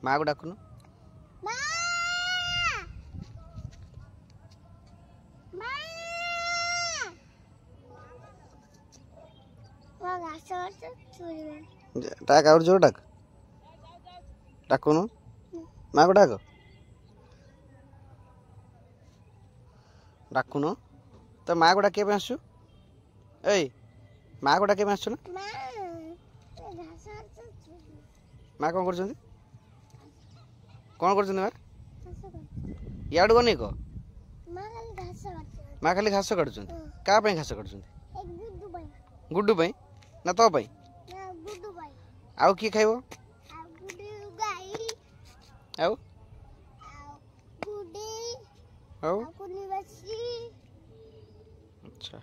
माँ को डाकुनु डाक और जोर डाक डाकुनु माँ को डाक डाकुनु तो माँ को डाके आसु ए माँ को डाके आसु ना माँ कौन कर कौन कर माँ याद गनी को माँ खाली घास काटुं क्या घास काटुं गुड्डू पाई ना तो पाई आउ किए खाइबो आउ आउ अच्छा।